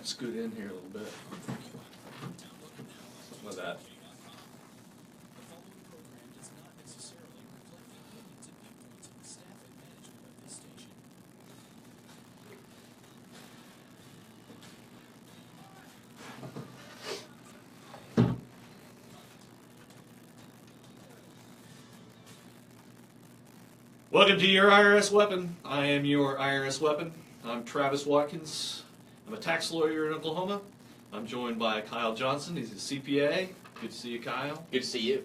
scoot in here a little bit. Something like that. Welcome to Your IRS Weapon. I am Your IRS Weapon. I'm Travis Watkins. I'm a tax lawyer in Oklahoma. I'm joined by Kyle Johnson. He's a CPA. Good to see you, Kyle. Good to see you.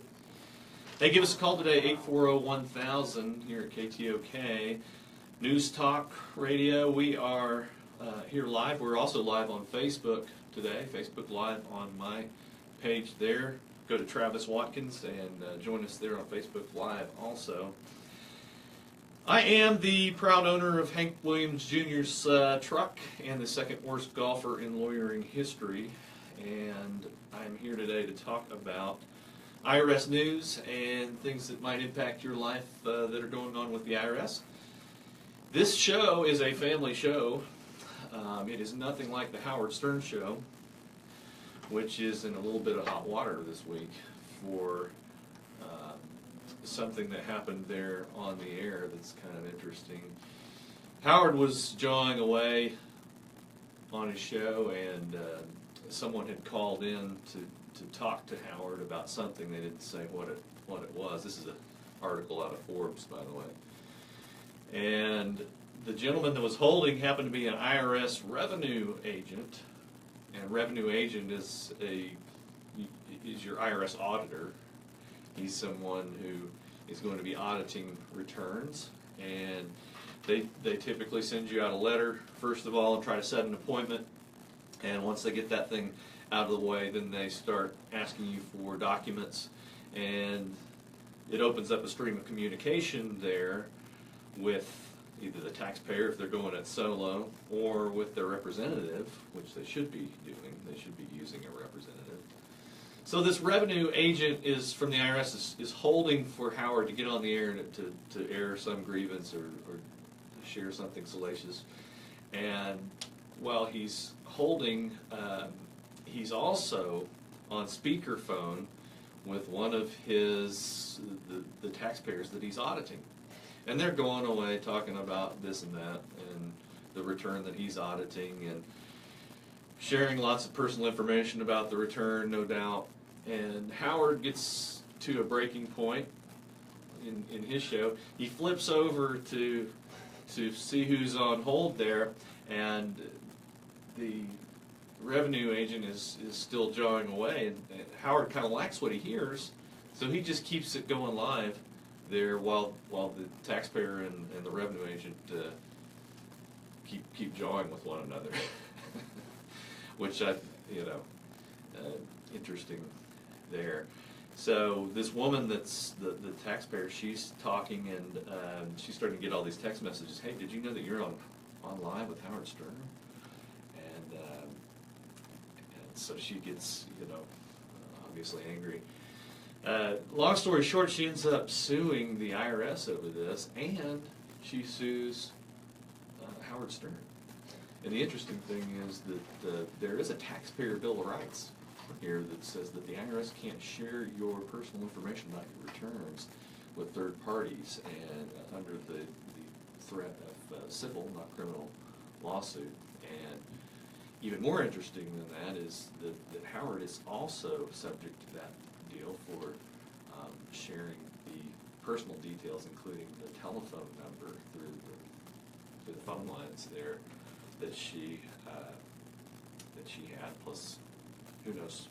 Hey, give us a call today, 840-1000 here at KTOK. Newstalk Radio. We are here live. We're also live on Facebook today. Facebook Live on my page there. Go to Travis Watkins and join us there on Facebook Live also. I am the proud owner of Hank Williams Jr.'s truck and the second worst golfer in lawyering history, and I'm here today to talk about IRS news and things that might impact your life that are going on with the IRS. This show is a family show. It is nothing like the Howard Stern show, which is in a little bit of hot water this week for something that happened there on the air that's kind of interesting. Howard was jawing away on his show, and someone had called in to talk to Howard about something. They didn't say what it was. This is an article out of Forbes, by the way. And the gentleman that was holding happened to be an IRS revenue agent, and revenue agent is your IRS auditor. He's someone who is going to be auditing returns, and they typically send you out a letter, first of all, and try to set an appointment, and once they get that thing out of the way, then they start asking you for documents, and it opens up a stream of communication there with either the taxpayer, if they're going it solo, or with their representative, which they should be doing. They should be using a representative. So this revenue agent is from the IRS is holding for Howard to get on the air to air some grievance or share something salacious. And while he's holding, he's also on speakerphone with one of the taxpayers that he's auditing. And they're going away talking about this and that and the return that he's auditing and sharing lots of personal information about the return, no doubt. And Howard gets to a breaking point in his show. He flips over to see who's on hold there, and the revenue agent is still jawing away. And Howard kind of likes what he hears, so he just keeps it going live there while the taxpayer and the revenue agent keep jawing with one another, which interesting there. So this woman that's the taxpayer, she's talking, and she's starting to get all these text messages. Hey, did you know that you're on live with Howard Stern? And so she gets obviously angry. Long story short, she ends up suing the IRS over this, and she sues Howard Stern. And the interesting thing is that there is a taxpayer bill of rights here that says that the IRS can't share your personal information about your returns with third parties, and under the threat of civil, not criminal, lawsuit. And even more interesting than that is that Howard is also subject to that deal for sharing the personal details, including the telephone number through the phone lines there that she had, plus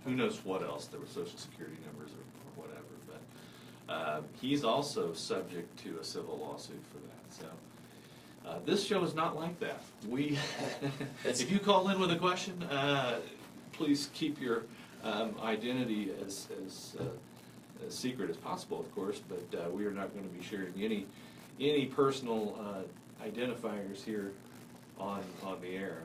who knows what else. There were social security numbers or whatever, but he's also subject to a civil lawsuit for that. So this show is not like that. If you call in with a question, please keep your identity as secret as possible, of course, but we are not going to be sharing any personal identifiers here on the air.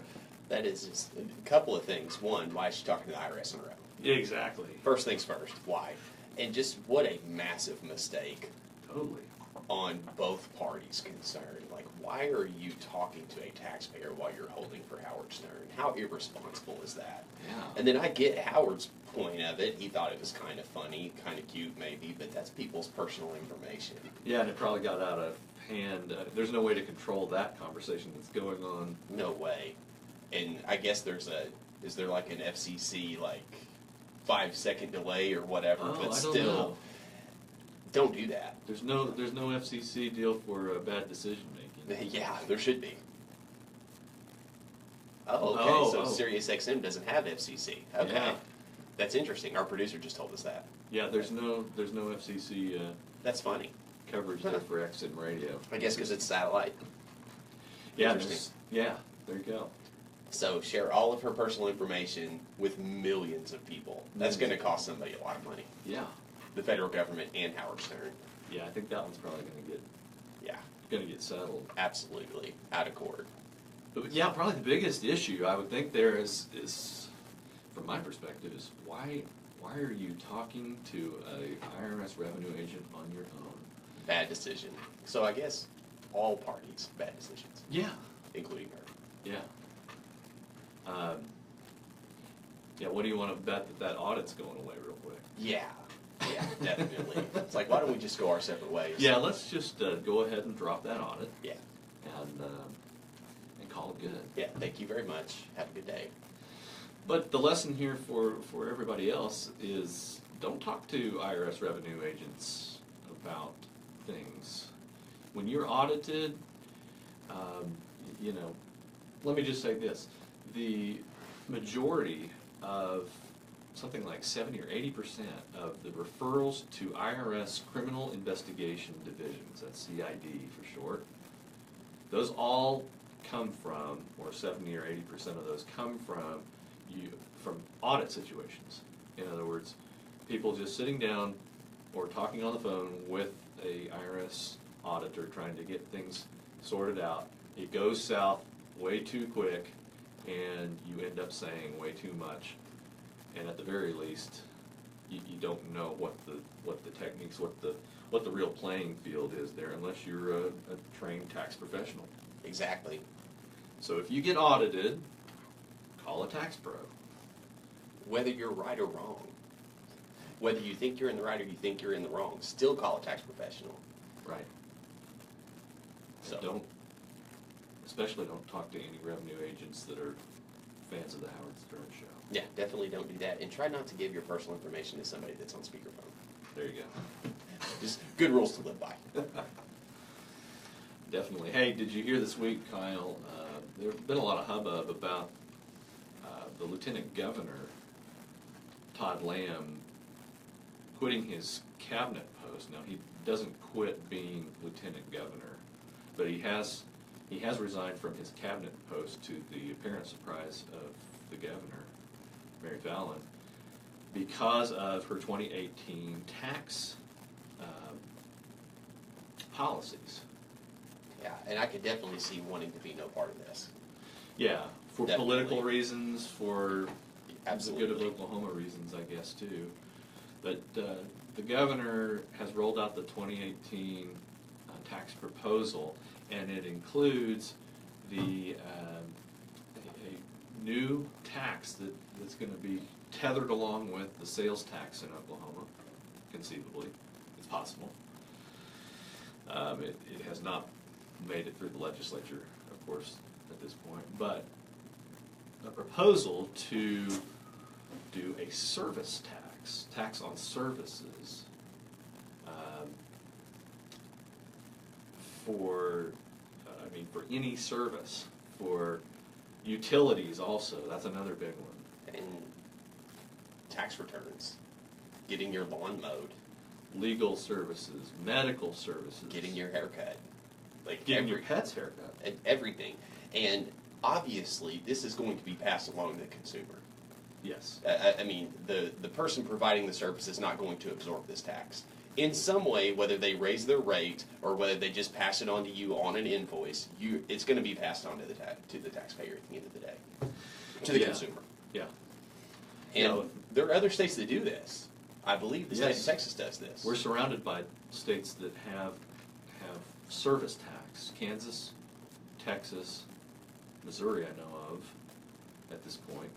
That is just a couple of things. One, why is she talking to the IRS on her own? Exactly. First things first, why? And just what a massive mistake. Totally. on both parties concerned. Like, why are you talking to a taxpayer while you're holding for Howard Stern? How irresponsible is that? Yeah. And then I get Howard's point of it. He thought it was kind of funny, kind of cute maybe, but that's people's personal information. Yeah, and it probably got out of hand. There's no way to control that conversation that's going on. No way. And I guess is there like an FCC like 5-second delay or whatever, Oh, but I still. don't know. Don't do that. There's no FCC deal for bad decision making. Yeah, there should be. Oh, okay. Oh. Sirius XM doesn't have FCC. Okay, Yeah. That's interesting. Our producer just told us that. Yeah, there's no FCC That's funny. coverage there for XM radio. I guess because it's satellite. Yeah, Interesting. there you go. So share all of her personal information with millions of people. That's going to cost somebody a lot of money. Yeah, The federal government and Howard Stern. yeah. I think that one's probably Yeah, gonna get settled. absolutely out of court. But yeah, probably the biggest issue I would think there is from my perspective is why are you talking to a IRS revenue agent on your own? Bad decision. So I guess all parties bad decisions, Yeah, including her. yeah. Yeah, what do you want to bet that audit's going away real quick? Yeah, definitely. It's like, why don't we just go our separate ways? Yeah, let's just go ahead and drop that audit Yeah. and call it good. Yeah, thank you very much. Have a good day. But the lesson here for everybody else is don't talk to IRS revenue agents about things. When you're audited, let me just say this. The majority of something like 70 or 80% of the referrals to IRS criminal investigation divisions, that's CID for short, those all come from, or 70 or 80% of those come from audit situations. In other words, people just sitting down or talking on the phone with a IRS auditor trying to get things sorted out. It goes south way too quick, and you end up saying way too much. And at the very least, you don't know what the techniques, what the real playing field is there, unless you're a trained tax professional. Exactly. So if you get audited, call a tax pro. Whether you're right or wrong, whether you think you're in the right or you think you're in the wrong, still call a tax professional. Right. So Especially don't talk to any revenue agents that are fans of the Howard Stern show. yeah, definitely don't do that, and try not to give your personal information to somebody that's on speakerphone. There you go. Just good rules to live by. Definitely. Hey, did you hear this week, Kyle? There's been a lot of hubbub about the Lieutenant Governor, Todd Lamb, quitting his cabinet post. Now, he doesn't quit being Lieutenant Governor, but he has resigned from his cabinet post to the apparent surprise of the governor, Mary Fallin, because of her 2018 tax policies. Yeah, and I could definitely see wanting to be no part of this. Yeah, for Definitely. political reasons, for Absolutely. the good of Oklahoma reasons, I guess, too. But the governor has rolled out the 2018 tax proposal, and it includes a new tax that's going to be tethered along with the sales tax in Oklahoma, conceivably. It's possible. It has not made it through the legislature, of course, at this point, but a proposal to do a service tax on services, for any service, for utilities also, that's another big one. And tax returns, getting your lawn mowed, Legal services, medical services. getting your haircut, like Getting your pet's haircut. everything. And obviously, this is going to be passed along to the consumer. Yes. I mean, the person providing the service is not going to absorb this tax. In some way, whether they raise their rate or whether they just pass it on to you on an invoice, it's going to be passed on to the taxpayer at the end of the day, to the Yeah. consumer. Yeah. And No. there are other states that do this. I believe the state Yes. of Texas does this. We're surrounded by states that have service tax. Kansas, Texas, Missouri I know of at this point,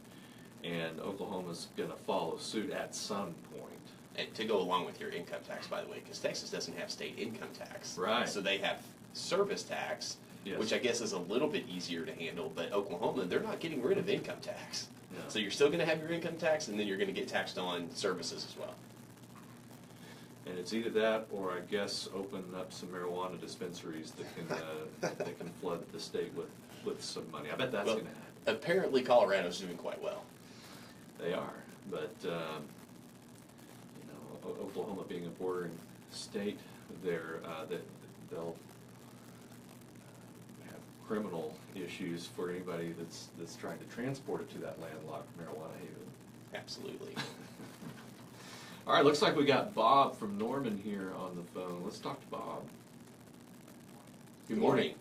and Oklahoma's going to follow suit at some point. And to go along with your income tax, by the way, because Texas doesn't have state income tax. Right. So they have service tax, Yes. which I guess is a little bit easier to handle, but Oklahoma, they're not getting rid of income tax. No. So you're still going to have your income tax, and then you're going to get taxed on services as well. And it's either that, or I guess open up some marijuana dispensaries that can flood the state with some money. I bet that's Well, going to happen. apparently Colorado's doing quite well. They are, but Oklahoma being a bordering state, they'll have criminal issues for anybody that's trying to transport it to that landlocked marijuana haven. Absolutely. All right, looks like we got Bob from Norman here on the phone. Let's talk to Bob. Good morning.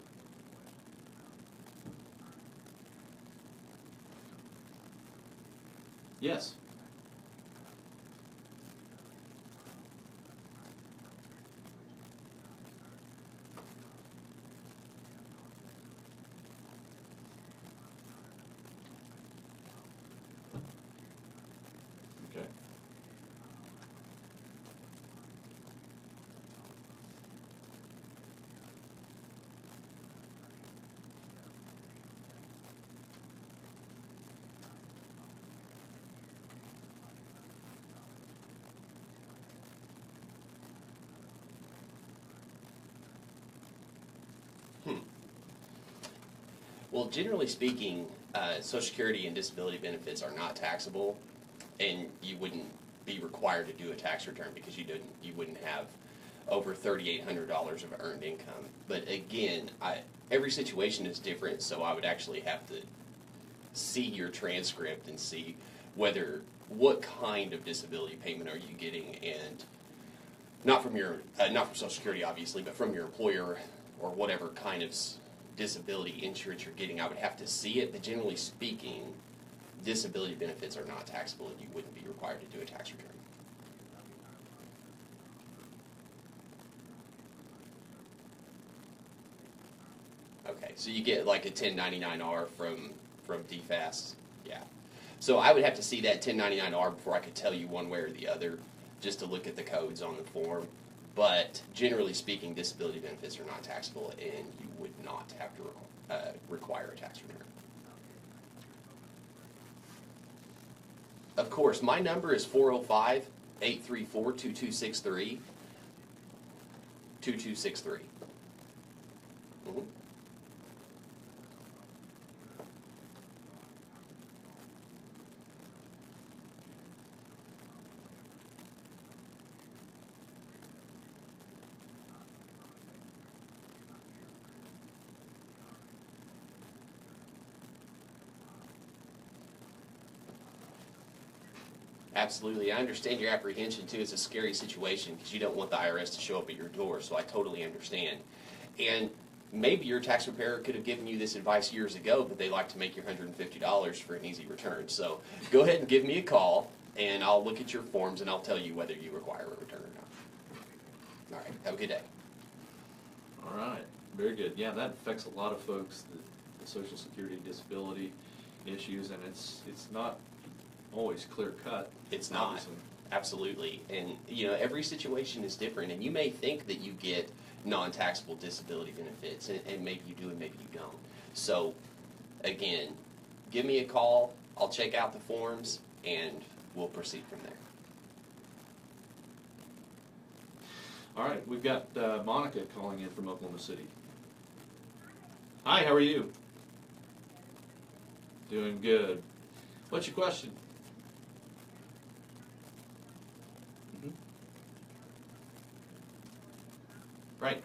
Yes. Okay. Well, generally speaking, Social Security and disability benefits are not taxable, and you wouldn't be required to do a tax return because you wouldn't have over $3,800 of earned income. But again, every situation is different, so I would actually have to see your transcript and see what kind of disability payment are you getting, and not from Social Security obviously, but from your employer or whatever kind of disability insurance you're getting. I would have to see it, but generally speaking, disability benefits are not taxable and you wouldn't be required to do a tax return. Okay, so you get like a 1099-R from DFAS, yeah. So I would have to see that 1099-R before I could tell you one way or the other, just to look at the codes on the form. But generally speaking, disability benefits are not taxable, and you would not have to require a tax return. Of course, my number is 405-834-2263. 2263. Mm-hmm. Absolutely. I understand your apprehension, too. It's a scary situation because you don't want the IRS to show up at your door, so I totally understand. And maybe your tax preparer could have given you this advice years ago, but they like to make your $150 for an easy return. So go ahead and give me a call, and I'll look at your forms, and I'll tell you whether you require a return or not. All right. Have a good day. All right. Very good. Yeah, that affects a lot of folks, the Social Security disability issues, and it's not always clear cut. It's not. Obviously. Absolutely. And, every situation is different, and you may think that you get non-taxable disability benefits, and maybe you do and maybe you don't. So, again, give me a call. I'll check out the forms, and we'll proceed from there. All right, we've got Monica calling in from Oklahoma City. Hi, how are you? Doing good. What's your question? Right.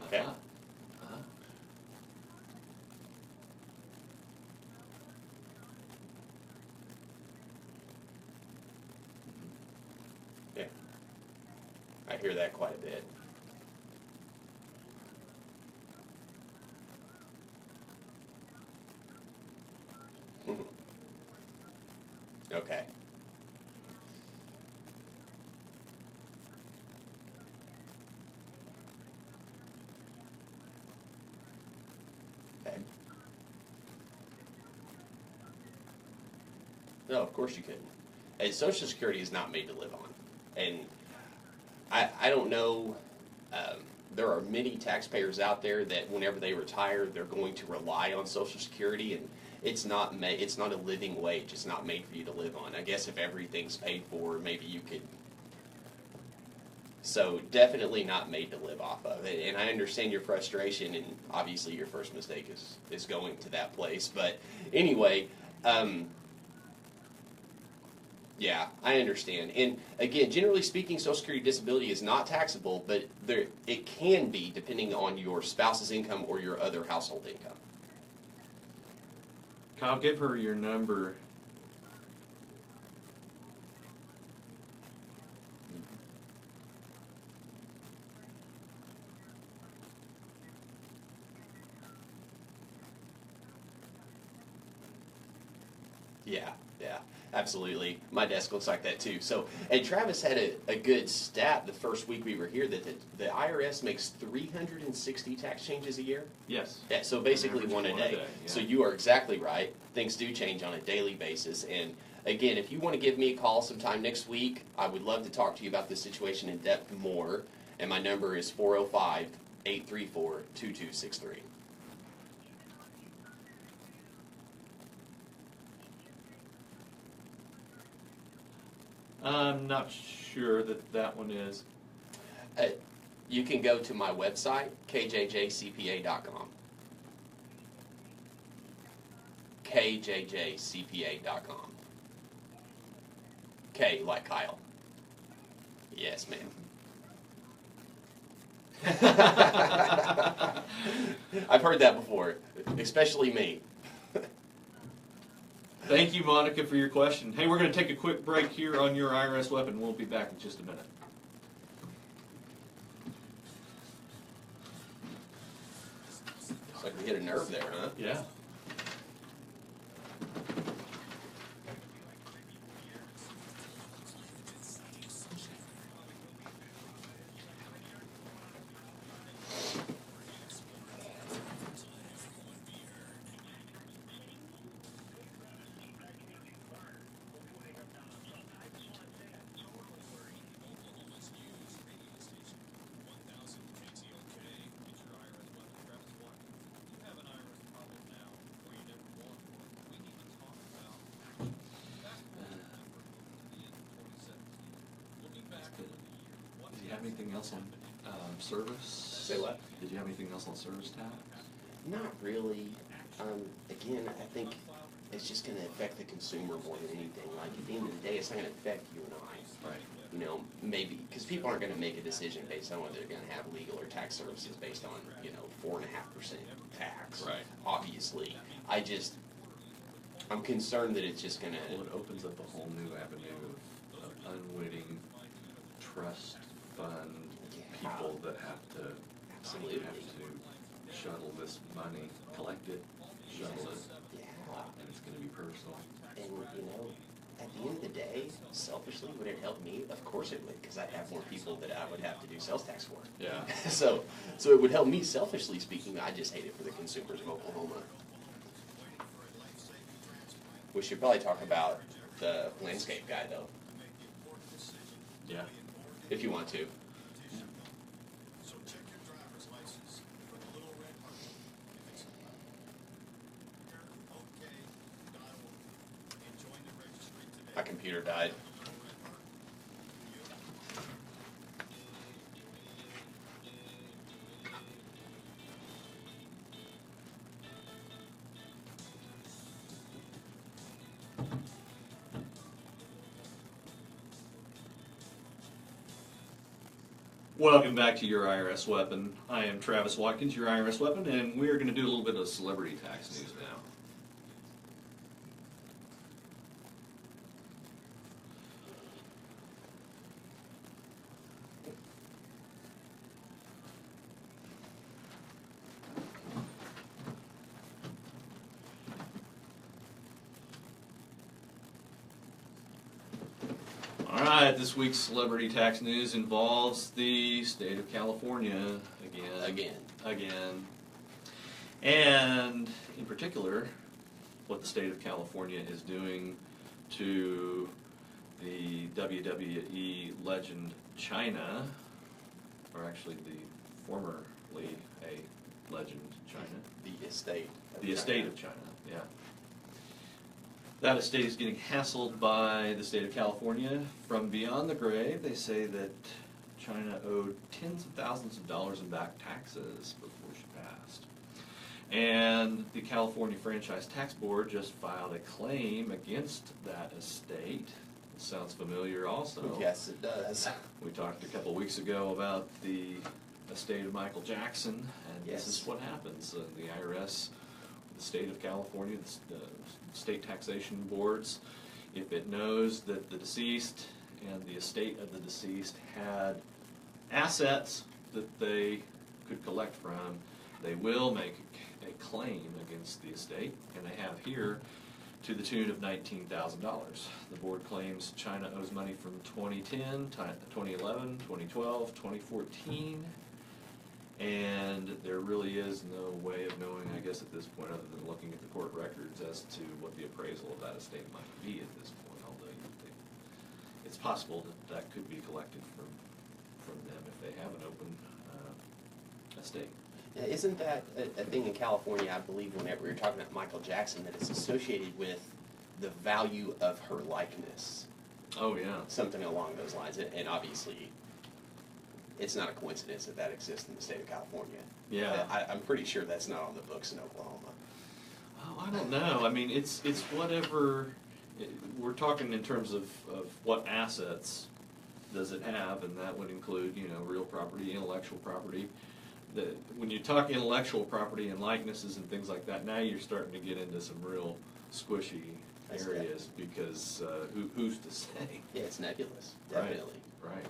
Okay. Yeah. I hear that quite a bit. No, of course you couldn't. And Social Security is not made to live on. And I don't know, there are many taxpayers out there that whenever they retire, they're going to rely on Social Security, and it's not a living wage. It's not made for you to live on. I guess if everything's paid for, maybe you could. So definitely not made to live off of. And I understand your frustration, and obviously your first mistake is going to that place. But anyway, yeah, I understand. And again, generally speaking, Social Security disability is not taxable, but it can be depending on your spouse's income or your other household income. Kyle, give her your number. Yeah, absolutely. My desk looks like that too. So, and Travis had a good stat the first week we were here that the IRS makes 360 tax changes a year. Yes. Yeah, so basically Average one a day. Yeah. So you are exactly right. Things do change on a daily basis. And again, if you want to give me a call sometime next week, I would love to talk to you about this situation in depth more. And my number is 405-834-2263. I'm not sure that one is. You can go to my website, kjjcpa.com. kjjcpa.com. K like Kyle. Yes, ma'am. I've heard that before, especially me. Thank you, Monica, for your question. Hey, we're going to take a quick break here on Your IRS Weapon. We'll be back in just a minute. Looks like we hit a nerve there, huh? Yeah. Did you have anything else on service? Say what? Did you have anything else on service tax? Not really. Again, I think it's just going to affect the consumer more than anything. Like, at the end of the day, it's not going to affect you and I. Right. You know, maybe, because people aren't going to make a decision based on whether they're going to have legal or tax services based on, 4.5% tax. Right. Obviously. I'm concerned that it's just going to... Well, it opens up a whole new avenue of unwitting trust fund people that have to shuttle this money, collect it, shuttle it, and it's going to be personal. And, at the end of the day, selfishly, would it help me? Of course it would, because I'd have more people that I would have to do sales tax for. Yeah. So it would help me, selfishly speaking. I just hate it for the consumers of Oklahoma. We should probably talk about the landscape guy, though. Yeah. If you want to. My computer died. Welcome back to Your IRS Weapon. I am Travis Watkins, Your IRS Weapon, and we are going to do a little bit of celebrity tax news now. All right, this week's celebrity tax news involves the state of California again. And in particular, what the state of California is doing to the WWE legend Chyna, or actually the formerly a legend Chyna. The estate. The estate of Chyna, yeah. That estate is getting hassled by the state of California from beyond the grave. They say that Chyna owed tens of thousands of dollars in back taxes before she passed. And the California Franchise Tax Board just filed a claim against that estate. It sounds familiar also. Yes, it does. We talked a couple weeks ago about the estate of Michael Jackson, and Yes. this is what happens. The IRS, the state of California, the state taxation boards, if it knows that the deceased and the estate of the deceased had assets that they could collect from, they will make a claim against the estate, and they have here to the tune of $19,000. The board claims Chyna owes money from 2010, 2011, 2012, 2014, and there really is no way of knowing, I guess, at this point, other than looking at the court records as to what the appraisal of that estate might be at this point, although it's possible that that could be collected from them if they have an open estate. Yeah, isn't that a thing in California, I believe, whenever we were talking about Michael Jackson, that it's associated with the value of her likeness? Oh, yeah. Something along those lines. And obviously, it's not a coincidence that that exists in the state of California. Yeah. I'm pretty sure that's not on the books in Oklahoma. Oh, I don't know. I mean, it's whatever. We're talking in terms of what assets does it have, and that would include, real property, intellectual property. When you talk intellectual property and likenesses and things like that, now you're starting to get into some real squishy areas because who's to say? Yeah, it's nebulous, definitely. Right.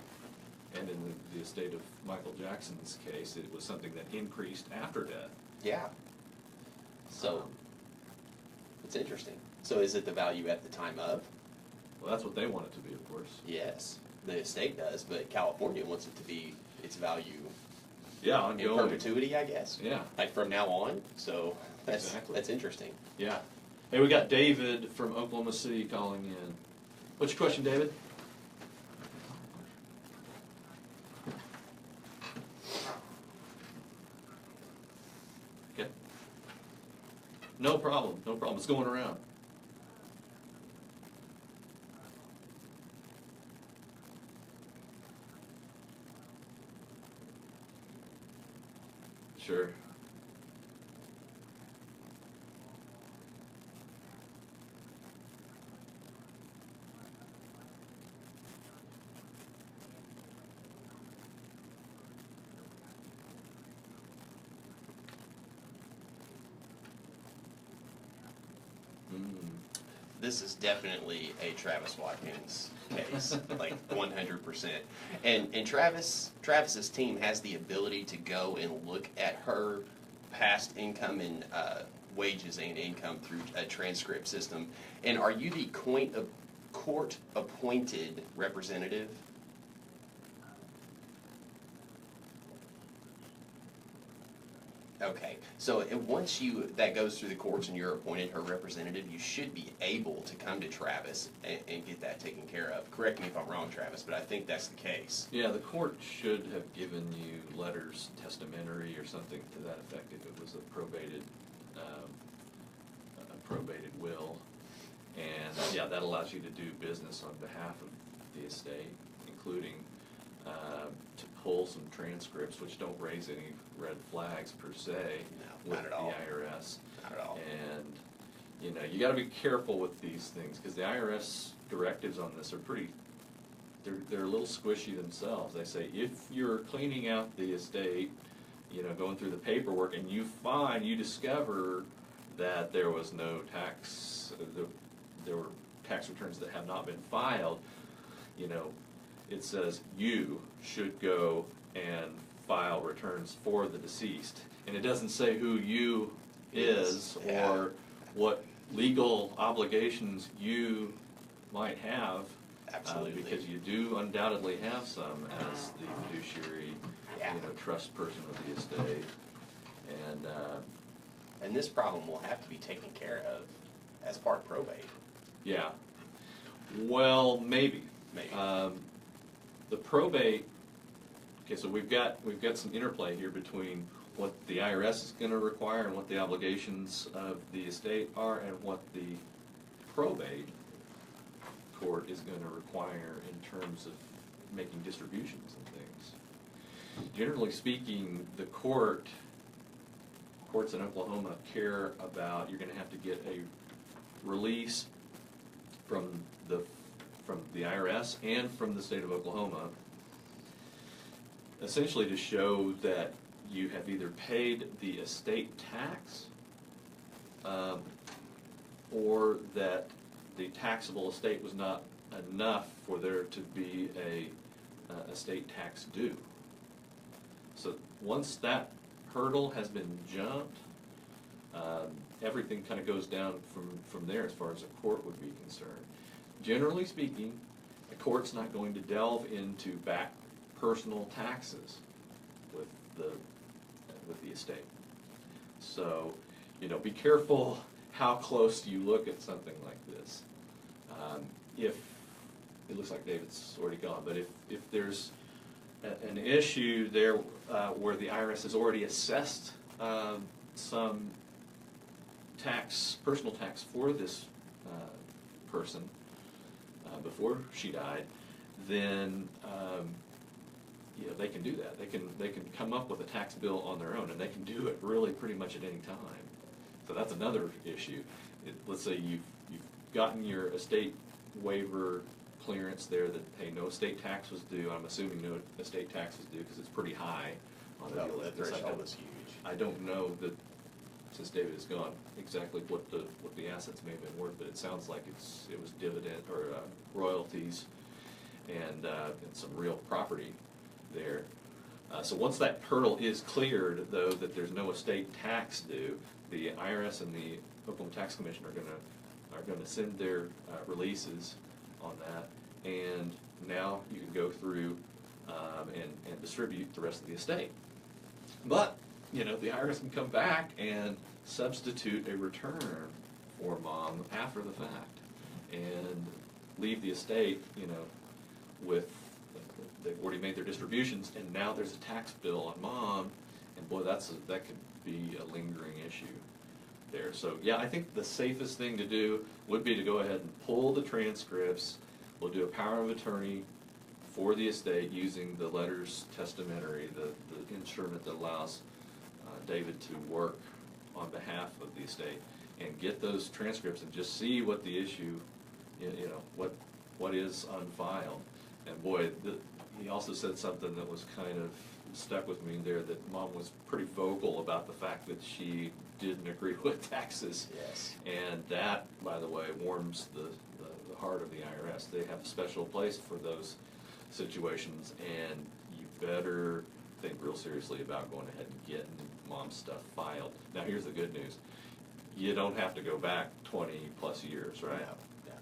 And in the estate of Michael Jackson's case, it was something that increased after death. Yeah. So, it's interesting. So is it the value at the time of? Well, that's what they want it to be, of course. Yes, the estate does, but California wants it to be its value Yeah, in ongoing. perpetuity, I guess. Yeah. Like from now on. So that's interesting. Yeah. Hey, we got David from Oklahoma City calling in. What's your question, David? Okay. No problem. No problem. It's going around. Sure. This is definitely a Watkins case, like 100%. And Travis's team has the ability to go and look at her past income and wages and income through a transcript system. And are you the court-appointed representative? Okay, so once that goes through the courts and you're appointed her representative, you should be able to come to Travis and get that taken care of. Correct me if I'm wrong, Travis, but I think that's the case. Yeah, the court should have given you letters, testamentary or something to that effect if it was a probated will. And yeah, that allows you to do business on behalf of the estate, including to pull some transcripts, which don't raise any red flags per se No, with not at the all. IRS. Not at all. And you got to be careful with these things because the IRS directives on this are they're a little squishy themselves. They say if you're cleaning out the estate, going through the paperwork, and you discover that there was no tax, there were tax returns that have not been filed, it says you should go and file returns for the deceased. And it doesn't say who you is or what legal obligations you might have. Absolutely. Because you do undoubtedly have some as the fiduciary, trust person of the estate. And this problem will have to be taken care of as part of probate. Yeah. Well, maybe. Maybe. The probate, okay, so we've got some interplay here between what the IRS is going to require and what the obligations of the estate are and what the probate court is going to require in terms of making distributions and things. Generally speaking, the courts in Oklahoma care about, you're going to have to get a release from the IRS and from the state of Oklahoma, essentially to show that you have either paid the estate tax or that the taxable estate was not enough for there to be a estate tax due. So once that hurdle has been jumped, everything kind of goes down from there as far as a court would be concerned. Generally speaking, a court's not going to delve into back personal taxes with the estate. So, be careful how close you look at something like this. If it looks like David's already gone, but if there's an issue there where the IRS has already assessed some personal tax for this person before she died, then they can do that. They can come up with a tax bill on their own, and they can do it really pretty much at any time. So that's another issue. Let's say you've gotten your estate waiver clearance there that, hey, no estate tax was due. I'm assuming no estate tax was due because it's pretty high on the deal like this. Threshold is huge. I don't know that, since David is gone, exactly what the assets may have been worth, but it sounds like it was dividend or royalties and some real property there. So once that hurdle is cleared, though, that there's no estate tax due, the IRS and the Oklahoma Tax Commission are going to send their releases on that, and now you can go through and distribute the rest of the estate. But the IRS can come back and substitute a return for mom after the fact and leave the estate, with, they've already made their distributions, and now there's a tax bill on mom, and boy, that could be a lingering issue there. So yeah, I think the safest thing to do would be to go ahead and pull the transcripts. We'll do a power of attorney for the estate using the letters testamentary, the instrument that allows David to work on behalf of the estate, and get those transcripts and just see what the issue, what is unfiled. And boy, he also said something that was kind of stuck with me there, that mom was pretty vocal about the fact that she didn't agree with taxes. Yes. And that, by the way, warms the heart of the IRS. They have a special place for those situations, and you better think real seriously about going ahead and getting mom's stuff filed. Now here's the good news. You don't have to go back 20 plus years, right? Yeah.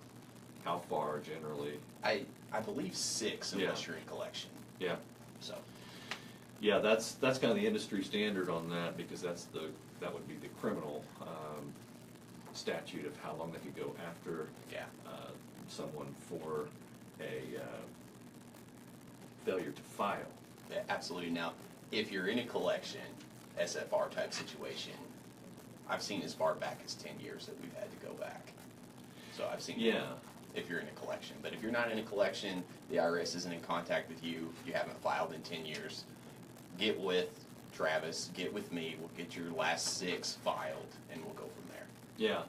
How far generally? I believe 6 unless you're in collection. Yeah. So. Yeah, that's kind of the industry standard on that, because that would be the criminal statute of how long they could go after someone for a failure to file. Yeah, absolutely. Now, if you're in a collection, SFR type situation, I've seen as far back as 10 years that we've had to go back. So I've seen if you're in a collection. But if you're not in a collection, the IRS isn't in contact with you, you haven't filed in 10 years, get with Travis, get with me, we'll get your last 6 filed, and we'll go from there. Yeah.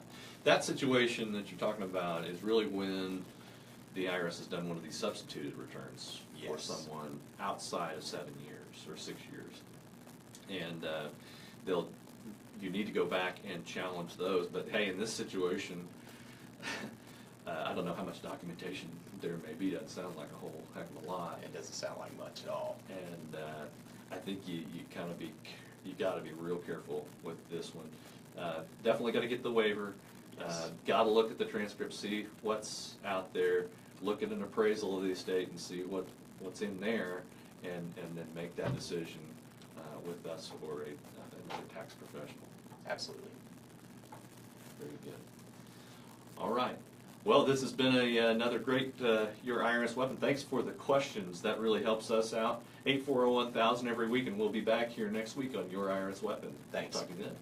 That situation that you're talking about is really when the IRS has done one of these substituted returns for someone outside of 7 years or 6 years. And you need to go back and challenge those. But hey, in this situation, I don't know how much documentation there may be. Doesn't sound like a whole heck of a lot. It doesn't sound like much at all. And I think you got to be real careful with this one. Definitely got to get the waiver. Got to look at the transcript, see what's out there. Look at an appraisal of the estate and see what's in there, and then make that decision with us or another tax professional. Absolutely. Very good. All right. Well, this has been another great Your IRS Weapon. Thanks for the questions. That really helps us out. 840-1000 every week, and we'll be back here next week on Your IRS Weapon. Thanks. Talk to you then.